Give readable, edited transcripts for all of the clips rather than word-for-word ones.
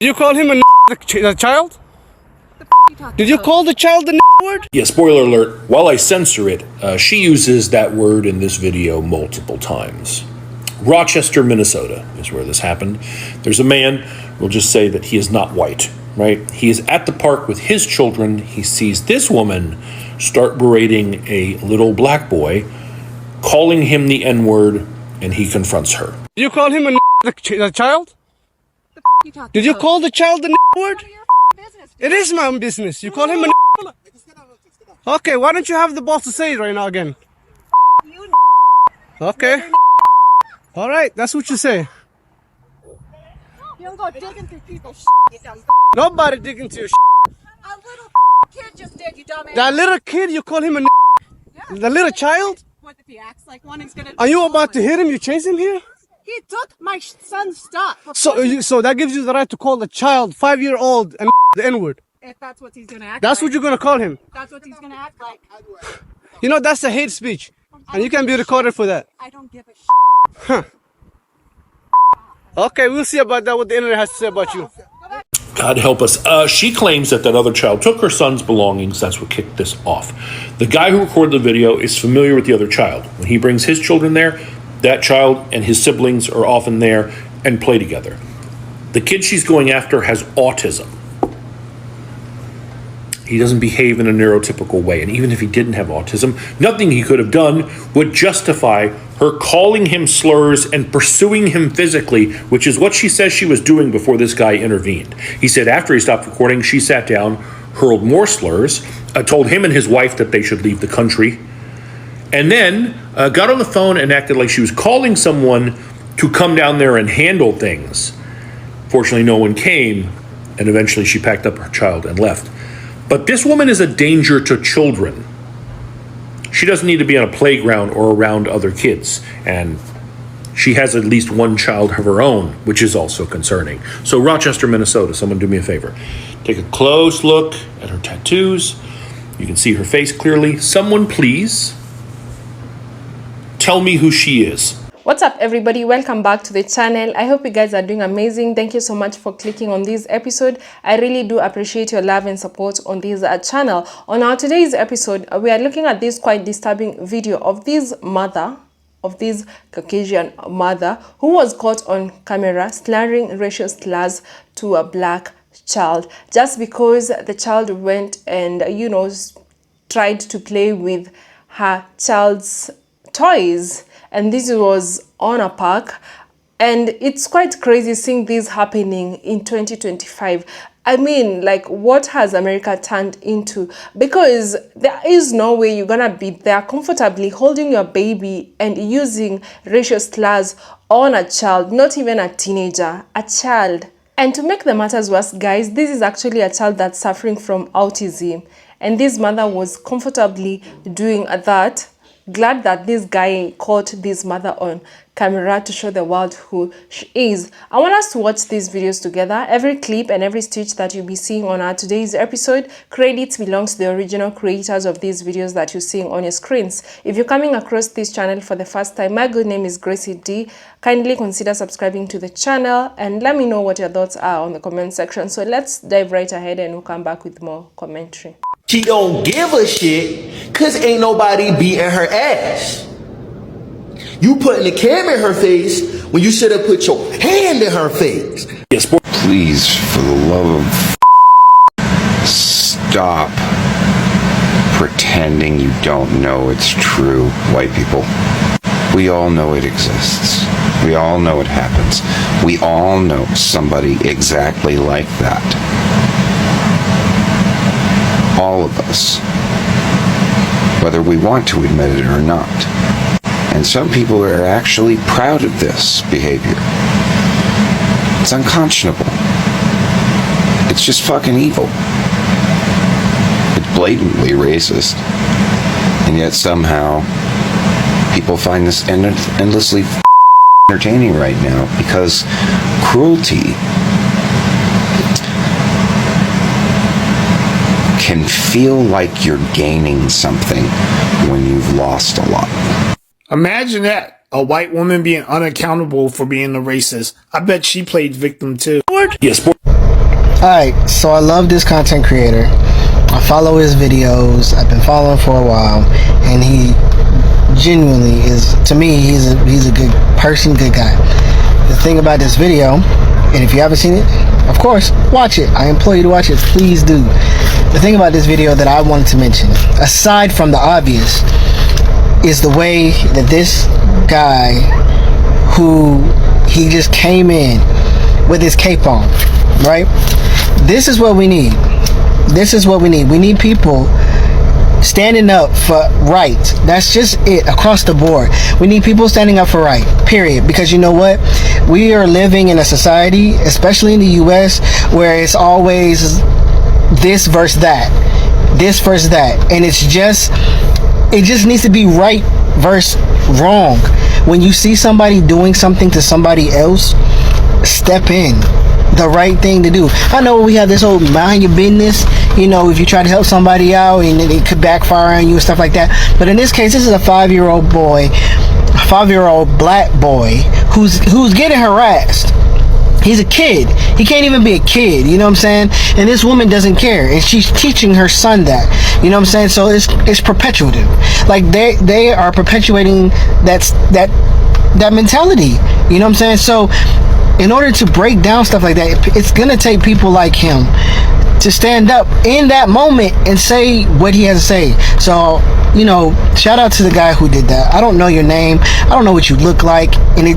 Did you call him a child? Did you call the child the word? Yeah, spoiler alert, while I censor it, she uses that word in this video multiple times. Rochester, Minnesota is where this happened. There's a man, we'll just say that he is not white, right? He is at the park with his children. He sees this woman start berating a little black boy, calling him the N-word, and he confronts her. Did you call him a child? Did you call the child the word? It is my own business. You call him a Okay, why don't you have the balls to say it right now again? Okay. All right, that's what you say. You don't go digging through people's you dumb. Nobody digging into your A little kid just did, you dumbass. That little kid, you call him a Yeah. The little child? What if he acts like one, he's gonna... Are you about to hit him? You chase him here? He took my son's stuff. So that gives you the right to call the child 5-year-old and the N-word. If that's what he's gonna act That's like. what you're gonna call him. That's what he's gonna act like. You know, that's a hate speech. And you can be recorded for that. I don't give a Huh. Okay, we'll see about that, what the internet has to say about you. God help us. She claims that other child took her son's belongings. That's what kicked this off. The guy who recorded the video is familiar with the other child. When he brings his children there, that child and his siblings are often there and play together. The kid she's going after has autism. He doesn't behave in a neurotypical way. And even if he didn't have autism, nothing he could have done would justify her calling him slurs and pursuing him physically, which is what she says she was doing before this guy intervened. He said after he stopped recording, she sat down, hurled more slurs, told him and his wife that they should leave the country, and then got on the phone and acted like she was calling someone to come down there and handle things. Fortunately, no one came, and eventually she packed up her child and left. But this woman is a danger to children. She doesn't need to be on a playground or around other kids. And she has at least one child of her own, which is also concerning. So Rochester, Minnesota, someone do me a favor. Take a close look at her tattoos. You can see her face clearly. Someone please tell me who she is. What's up, everybody? Welcome back to the channel. I hope you guys are doing amazing. Thank you so much for clicking on this episode. I really do appreciate your love and support on this channel. On our today's episode, we are looking at this quite disturbing video of this Caucasian mother who was caught on camera slurring racial slurs to a black child just because the child went and tried to play with her child's toys. And this was on a park, and it's quite crazy seeing this happening in 2025. I mean, like, what has America turned into? Because there is no way you're gonna be there comfortably holding your baby and using racial slurs on a child, not even a teenager, a child. And to make the matters worse, guys, this is actually a child that's suffering from autism, and this mother was comfortably doing that. Glad that this guy caught this mother on camera to show the world who she is. I want us to watch these videos together. Every clip and every stitch that you'll be seeing on our today's episode, credits belong to the original creators of these videos that you're seeing on your screens. If you're coming across this channel for the first time, my good name is Gracie D. Kindly consider subscribing to the channel and let me know what your thoughts are on the comment section. So let's dive right ahead and we'll come back with more commentary. She don't give a shit cause ain't nobody beating her ass. You putting the camera in her face when you should have put your hand in her face. Yes, please, for the love of stop pretending you don't know it's true, white people. We all know it exists. We all know it happens. We all know somebody exactly like that. All of us, whether we want to admit it or not. And some people are actually proud of this behavior. It's unconscionable. It's just fucking evil. It's blatantly racist. And yet somehow people find this endlessly entertaining right now because cruelty can feel like you're gaining something when you've lost a lot. Imagine that. A white woman being unaccountable for being a racist. I bet she played victim too. yes. Alright, so I love this content creator. I follow his videos. I've been following for a while, and he genuinely is, to me, he's a good person, good guy. The thing about this video, and if you haven't seen it, of course, watch it. I implore you to watch it. Please do. The thing about this video that I wanted to mention, aside from the obvious, is the way that this guy, who he just came in with his cape on, right? This is what we need. This is what we need. We need people standing up for right. That's just it, across the board. We need people standing up for right, period. Because you know what? We are living in a society, especially in the US, where it's always this versus that. This versus that. And it just needs to be right versus wrong. When you see somebody doing something to somebody else, step in. The right thing to do. I know we have this whole mind your business, you know, if you try to help somebody out and it could backfire on you and stuff like that. But in this case, this is a 5-year-old boy, a 5-year-old black boy who's getting harassed. He's a kid. He can't even be a kid, you know what I'm saying? And this woman doesn't care, and she's teaching her son that, you know what I'm saying? So it's perpetuative. Like they are perpetuating that mentality, you know what I'm saying? So in order to break down stuff like that, it's gonna take people like him to stand up in that moment and say what he has to say. So, you know, shout out to the guy who did that. I don't know your name, I don't know what you look like, and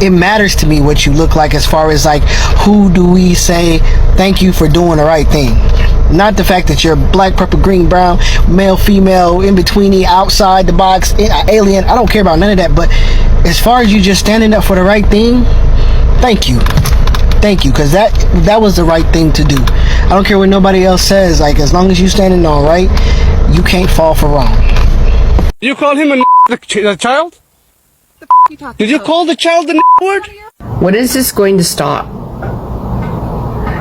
it matters to me what you look like, as far as like, who do we say thank you for doing the right thing? Not the fact that you're black, purple, green, brown, male, female, in betweeny, outside the box, alien. I don't care about none of that. But as far as you just standing up for the right thing, thank you, because that was the right thing to do. I don't care what nobody else says. Like, as long as you standing on right, you can't fall for wrong. You call him a child? The you talking Did you about? call the child the word? When is this going to stop?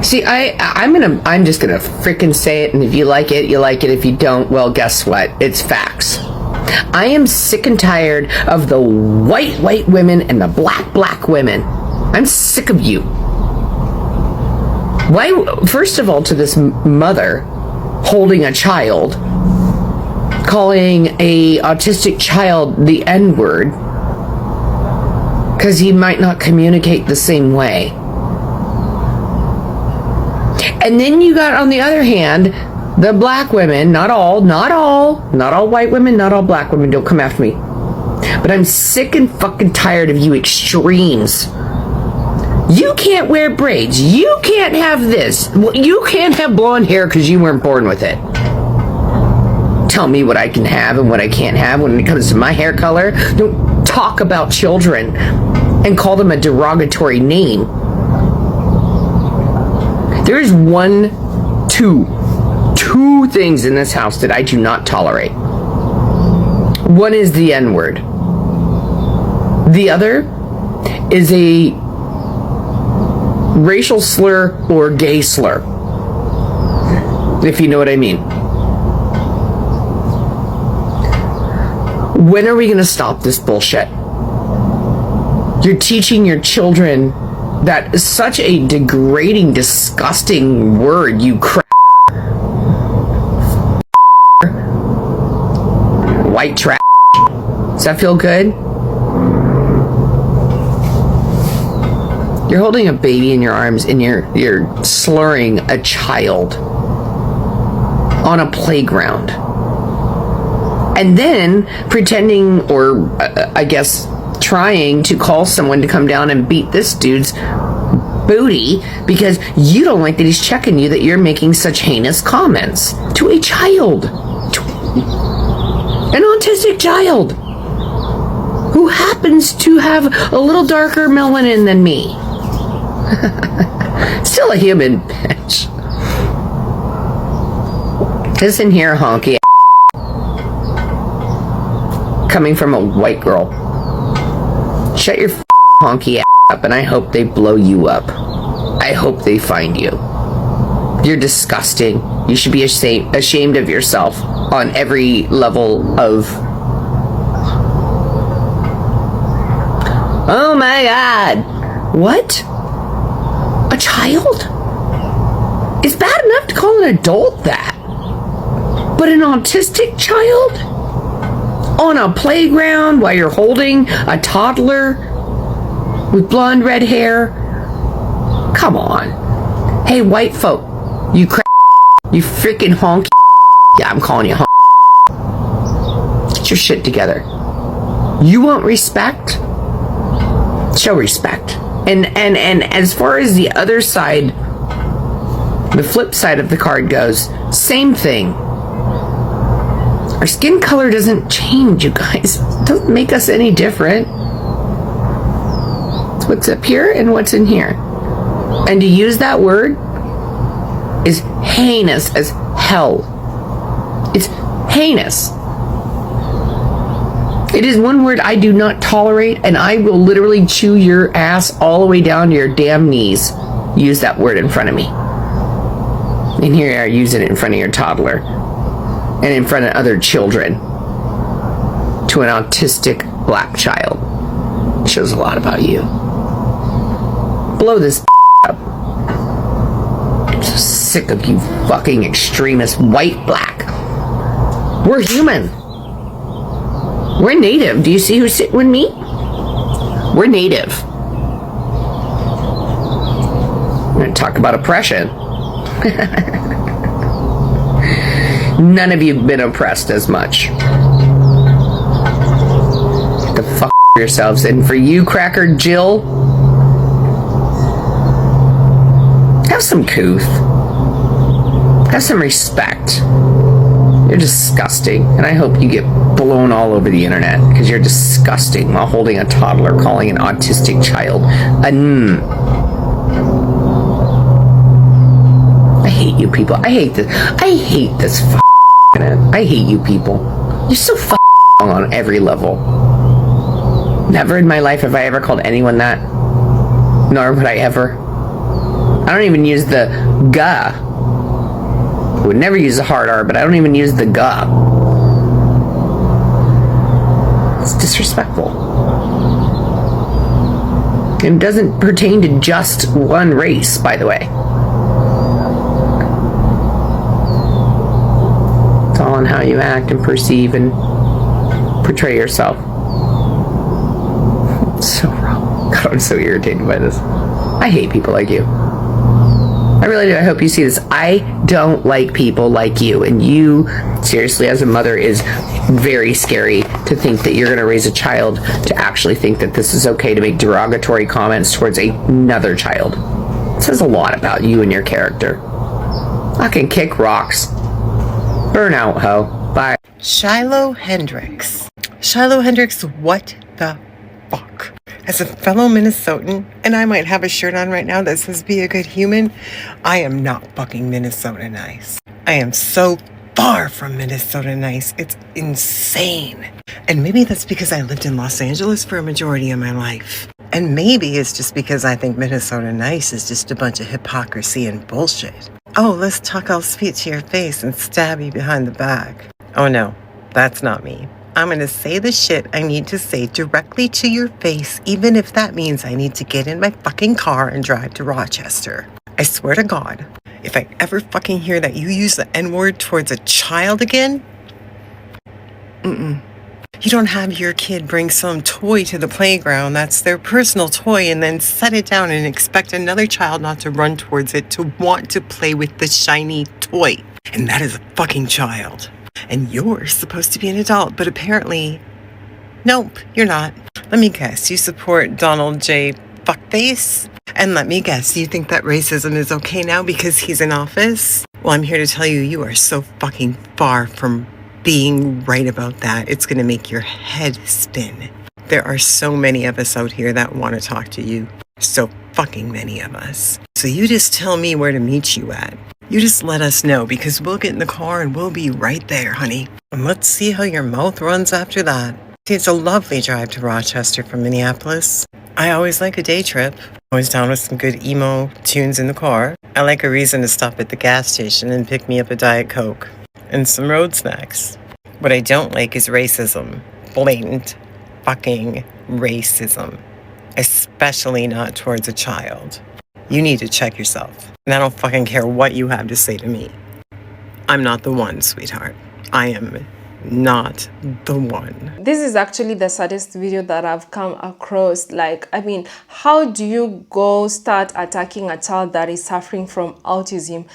See, I'm just gonna freaking say it, and if you like it, you like it. If you don't, well, guess what? It's facts. I am sick and tired of the white women and the black women. I'm sick of you. Why, first of all, to this mother holding a child, calling a autistic child the N-word, because he might not communicate the same way. And then you got, on the other hand, the black women, not all white women, not all black women, don't come after me. But I'm sick and fucking tired of you extremes. You can't wear braids. You can't have this. You can't have blonde hair because you weren't born with it. Tell me what I can have and what I can't have when it comes to my hair color. Don't talk about children and call them a derogatory name. There is two things in this house that I do not tolerate. One is the N-word. The other is a racial slur or gay slur, if you know what I mean. When are we going to stop this bullshit? You're teaching your children that is such a degrading, disgusting word, you crap. White trash. Does that feel good? You're holding a baby in your arms and you're slurring a child on a playground. And then pretending, or I guess trying to call someone to come down and beat this dude's booty because you don't like that he's checking you, that you're making such heinous comments to a child. An autistic child who happens to have a little darker melanin than me. Still a human, bitch. Listen here, honky coming from a white girl. Shut your honky up, and I hope they blow you up. I hope they find you. You're disgusting. You should be ashamed of yourself on every level of... Oh my God. What? A child? It's bad enough to call an adult that. But an autistic child? On a playground while you're holding a toddler with blonde red hair? Come on. Hey, white folk, you you freaking honky. Yeah, I'm calling you honky. Get your shit together. You want respect? Show respect. And as far as the other side, the flip side of the card goes, same thing. Our skin color doesn't change, you guys. It doesn't make us any different. It's what's up here and what's in here. And to use that word is heinous as hell. It's heinous. It is one word I do not tolerate, and I will literally chew your ass all the way down to your damn knees. Use that word in front of me. And here you are using it in front of your toddler. And in front of other children. To an autistic black child. It shows a lot about you. Blow this up. I'm so sick of you fucking extremist white black. We're human. We're native. Do you see who's sitting with me? We're native. We're going to talk about oppression. None of you have been oppressed as much. Get the fuck yourselves. And for you, Cracker Jill, have some couth. Have some respect. You're disgusting. And I hope you get blown all over the internet because you're disgusting while holding a toddler, calling an autistic child I hate you people. I hate this. I hate this I hate you people. You're so wrong on every level. Never in my life have I ever called anyone that. Nor would I ever. I don't even use the "ga." I would never use the hard R, but I don't even use the "ga." It's disrespectful. It doesn't pertain to just one race, by the way. It's all on how you act and perceive and portray yourself. It's so wrong. God, I'm so irritated by this. I hate people like you. I really do. I hope you see this. I don't like people like you. And you, seriously, as a mother, is very scary to think that you're going to raise a child to actually think that this is okay to make derogatory comments towards another child. It says a lot about you and your character. I can kick rocks. Burn out, ho. Bye. Shiloh Hendricks. Shiloh Hendricks, what the fuck? As a fellow Minnesotan, and I might have a shirt on right now that says "Be a Good Human," I am not fucking Minnesota nice. I am so far from Minnesota nice. It's insane. And maybe that's because I lived in Los Angeles for a majority of my life. And maybe it's just because I think Minnesota nice is just a bunch of hypocrisy and bullshit. Oh, let's talk, I'll spit to your face and stab you behind the back. Oh no, that's not me. I'm going to say the shit I need to say directly to your face, even if that means I need to get in my fucking car and drive to Rochester. I swear to God, if I ever fucking hear that you use the N-word towards a child again, you don't have your kid bring some toy to the playground that's their personal toy and then set it down and expect another child not to run towards it to want to play with the shiny toy. And that is a fucking child. And you're supposed to be an adult, but apparently, nope, you're not. Let me guess, you support Donald J. Fuckface? And let me guess, you think that racism is okay now because he's in office? Well, I'm here to tell you, you are so fucking far from being right about that. It's gonna make your head spin. There are so many of us out here that want to talk to you. So fucking many of us. So you just tell me where to meet you at. You just let us know because we'll get in the car and we'll be right there, honey. And let's see how your mouth runs after that. See, it's a lovely drive to Rochester from Minneapolis. I always like a day trip. Always down with some good emo tunes in the car. I like a reason to stop at the gas station and pick me up a Diet Coke. And some road snacks. What I don't like is racism. Blatant fucking racism. Especially not towards a child. You need to check yourself. And I don't fucking care what you have to say to me. I'm not the one, sweetheart. I am not the one. This is actually the saddest video that I've come across. Like, I mean, how do you go start attacking a child that is suffering from autism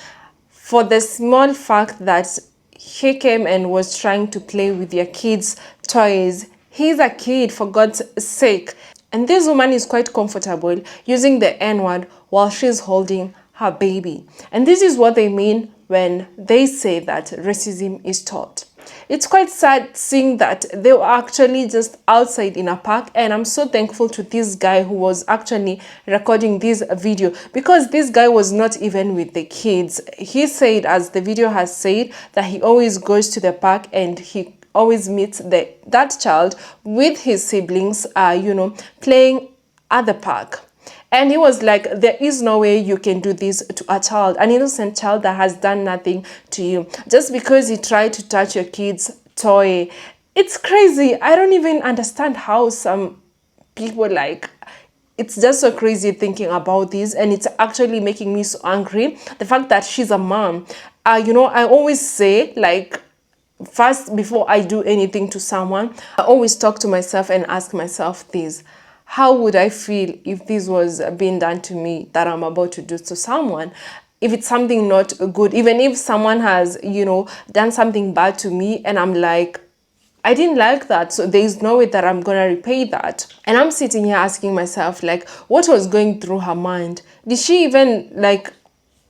for the small fact that he came and was trying to play with your kids' toys? He's a kid, for God's sake. And this woman is quite comfortable using the N-word while she's holding her baby. And this is what they mean when they say that racism is taught. It's quite sad seeing that they were actually just outside in a park, and I'm so thankful to this guy who was actually recording this video, because this guy was not even with the kids. He said, as the video has said, that he always goes to the park and he always meets that child with his siblings, playing at the park. And he was like, there is no way you can do this to a child, an innocent child that has done nothing to you, just because he tried to touch your kid's toy. It's crazy. I don't even understand how some people, like, it's just so crazy thinking about this, and it's actually making me so angry. The fact that she's a mom. I always say, like, first, before I do anything to someone, I always talk to myself and ask myself this: how would I feel if this was being done to me, that I'm about to do to someone? If it's something not good, even if someone has, done something bad to me, and I'm like, I didn't like that, so there's no way that I'm gonna repay that. And I'm sitting here asking myself, like, what was going through her mind? Did she even, like,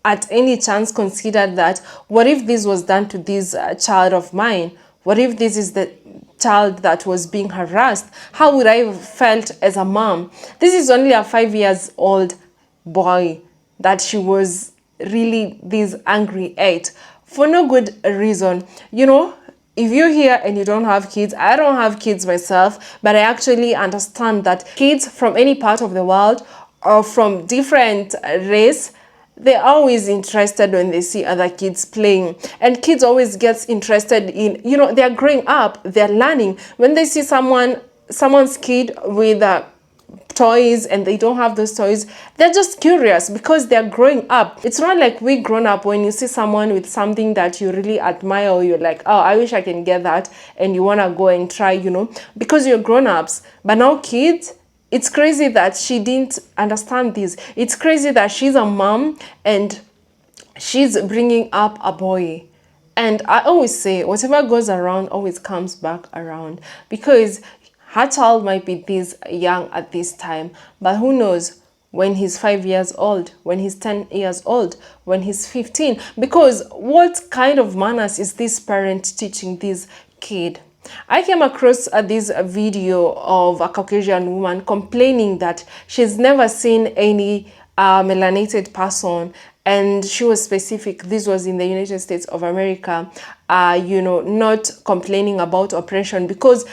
at any chance consider that, what if this was done to this child of mine? What if this is the child that was being harassed? How would I have felt as a mom? This is only a 5-year-old boy that she was really this angry at for no good reason. If you're here and you don't have kids, I don't have kids myself, but I actually understand that kids from any part of the world or from different race, they're always interested when they see other kids playing. And kids always gets interested in, they're growing up, they're learning. When they see someone's kid with toys and they don't have those toys, they're just curious because they're growing up. It's not like we grown up, when you see someone with something that you really admire, or you're like, oh, I wish I can get that, and you want to go and try, because you're grown-ups. But now kids, it's crazy that she didn't understand this. It's crazy that she's a mom and she's bringing up a boy. And I always say, whatever goes around always comes back around, because her child might be this young at this time, but who knows when he's 5 years old, when he's 10 years old, when he's 15. Because what kind of manners is this parent teaching this kid? I came across this video of a Caucasian woman complaining that she's never seen any melanated person, and she was specific. This was in the United States of America, not complaining about oppression, because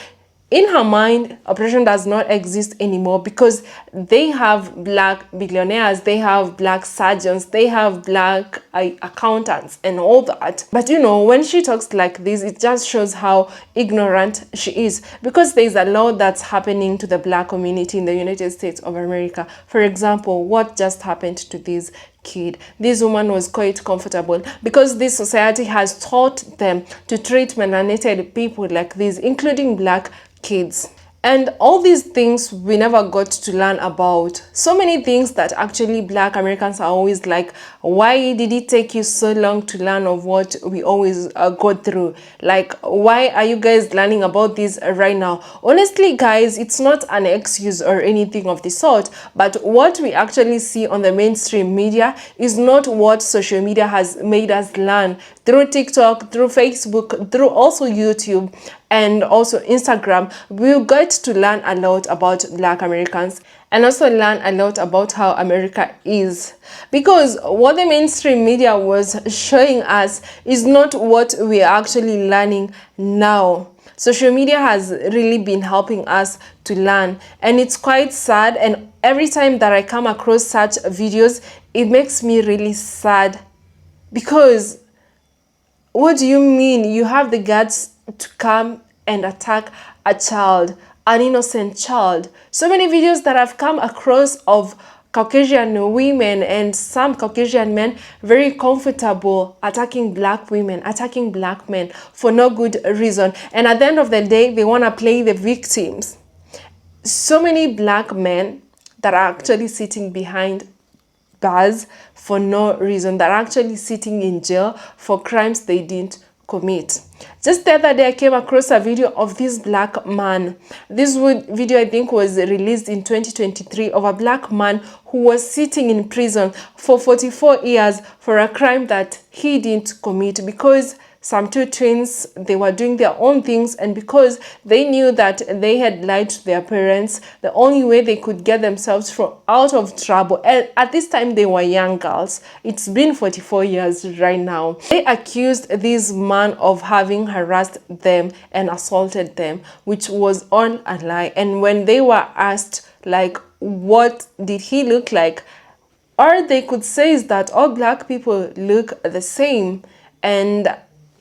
in her mind, oppression does not exist anymore, because they have black billionaires, they have black surgeons, they have black accountants and all that. But when she talks like this, it just shows how ignorant she is, because there's a lot that's happening to the black community in the United States of America. For example, what just happened to this kid? This woman was quite comfortable because this society has taught them to treat melanated people like this, including black kids. And all these things we never got to learn about. So many things that actually black Americans are always like, why did it take you so long to learn of what we always go through? Like, why are you guys learning about this right now? Honestly, guys, it's not an excuse or anything of the sort, but what we actually see on the mainstream media is not what social media has made us learn through TikTok, through Facebook, through also YouTube, and also Instagram. We get to learn a lot about black Americans, and also learn a lot about how America is, because what the mainstream media was showing us is not what we are actually learning now. Social media has really been helping us to learn, and it's quite sad. And every time that I come across such videos, it makes me really sad, because what do you mean you have the guts to come and attack a child, an innocent child? So many videos that I've come across of Caucasian women and some Caucasian men very comfortable attacking black women, attacking black men for no good reason. And at the end of the day, they want to play the victims. So many black men that are actually sitting behind bars for no reason, that are actually sitting in jail for crimes they didn't commit. Just the other day, I came across a video of this black man. This video, I think, was released in 2023 of a black man who was sitting in prison for 44 years for a crime that he didn't commit, because some two twins, they were doing their own things, and because they knew that they had lied to their parents, the only way they could get themselves out of trouble, and at this time they were young girls, it's been 44 years right now, they accused this man of having harassed them and assaulted them, which was all a lie. And when they were asked, like, what did he look like, all they could say is that all black people look the same. And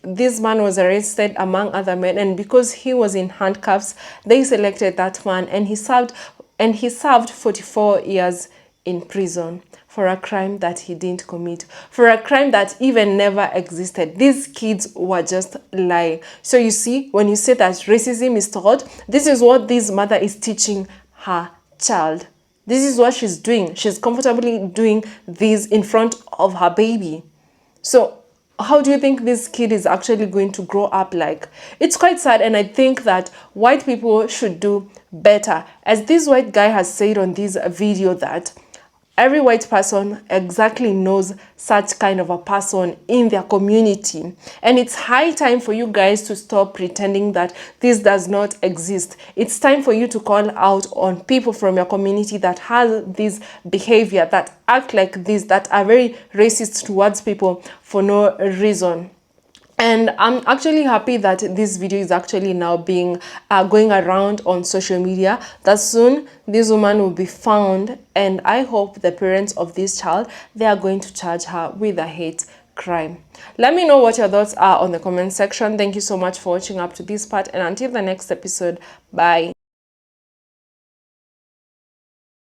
this man was arrested among other men, and because he was in handcuffs, they selected that man, and he served 44 years in prison for a crime that he didn't commit, for a crime that even never existed. These kids were just lying. So you see, when you say that racism is taught, this is what this mother is teaching her child. This is what she's doing. She's comfortably doing this in front of her baby. So how do you think this kid is actually going to grow up like? It's quite sad, and I think that white people should do better. As this white guy has said on this video, that every white person exactly knows such kind of a person in their community. And it's high time for you guys to stop pretending that this does not exist. It's time for you to call out on people from your community that has this behavior, that act like this, that are very racist towards people for no reason. And I'm actually happy that this video is actually now being going around on social media, that soon this woman will be found, and I hope the parents of this child, they are going to charge her with a hate crime. Let me know what your thoughts are on the comment section. Thank you so much for watching up to this part, and until the next episode, bye.